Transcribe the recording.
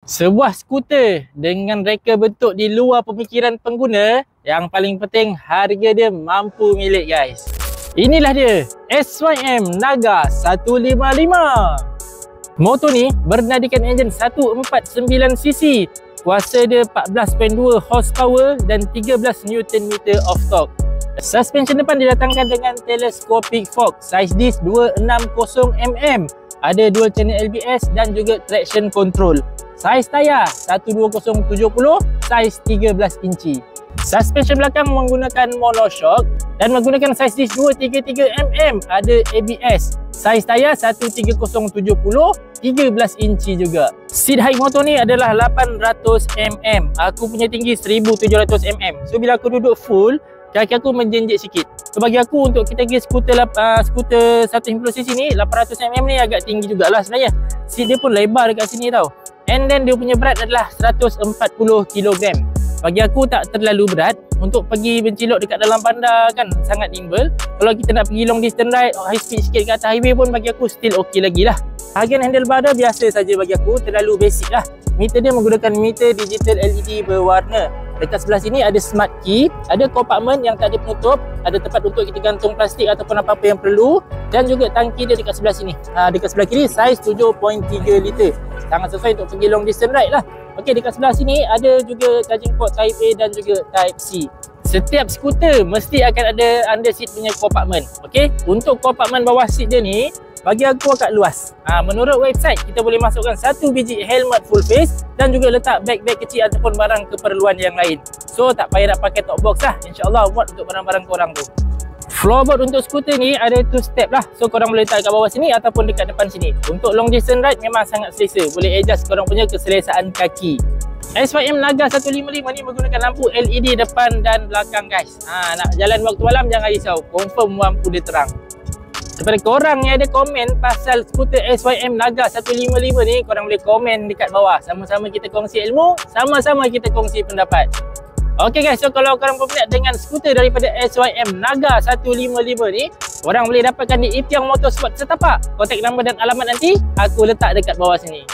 Sebuah skuter dengan reka bentuk di luar pemikiran pengguna. Yang paling penting harga dia mampu milik guys. Inilah dia SYM Naga 155. Motor ni bernadikan enjin 149cc. Kuasa dia 14.2 horsepower dan 13 Nm of torque. Suspension depan didatangkan dengan telescopic fork saiz disc 260mm. Ada dual channel ABS dan juga traction control. Saiz tayar 120/70 saiz 13 inci. Suspension belakang menggunakan monoshock dan menggunakan saiz disc 233mm. Ada ABS. Saiz tayar 130/70 13 inci juga. Seat height motor ni adalah 800mm. Aku punya tinggi 1700mm. So bila aku duduk full, kaki aku menjenjek sikit. So bagi aku untuk kita pergi skuter 150cc ni, 800mm ni agak tinggi jugalah sebenarnya. Seat dia pun lebar dekat sini tau. And then dia punya berat adalah 140kg. Bagi aku tak terlalu berat. Untuk pergi bencilok dekat dalam bandar kan sangat nimble. Kalau kita nak pergi long distance ride, high speed sikit kat atas highway pun bagi aku still okey lagi lah. Bahagian handlebar dia biasa saja bagi aku, terlalu basic lah. Meter dia menggunakan meter digital LED berwarna. Dekat sebelah sini ada smart key, ada kompartmen yang tak ada penutup, ada tempat untuk kita gantung plastik ataupun apa-apa yang perlu, dan juga tangki dia dekat sebelah sini. Dekat sebelah kiri saiz 7.3 liter. Sangat sesuai untuk pergi long distance ride lah. Okey, dekat sebelah sini ada juga charging port Type A dan juga Type C. Setiap skuter mesti akan ada under seat punya kompartmen. Okey, untuk kompartmen bawah seat dia ni bagi aku agak luas. Menurut website, kita boleh masukkan 1 biji helmet full face dan juga letak beg-beg kecil ataupun barang keperluan yang lain. So, tak payah nak pakai top box lah. InsyaAllah muat untuk barang-barang korang tu. Floorboard untuk skuter ni ada 2 step lah. So, korang boleh letak kat bawah sini ataupun dekat depan sini. Untuk long distance ride memang sangat selesa. Boleh adjust korang punya keselesaan kaki. SYM Naga 155 ni menggunakan lampu LED depan dan belakang guys. Nak jalan waktu malam jangan risau. Confirm lampu dia terang. Kepada korang yang ada komen pasal skuter SYM Naga 155 ni, korang boleh komen dekat bawah. Sama-sama kita kongsi ilmu, sama-sama kita kongsi pendapat. Ok guys, so kalau korang berminat dengan skuter daripada SYM Naga 155 ni, korang boleh dapatkan di Itiong Motorsport Setapak. Kontak nombor dan alamat nanti aku letak dekat bawah sini.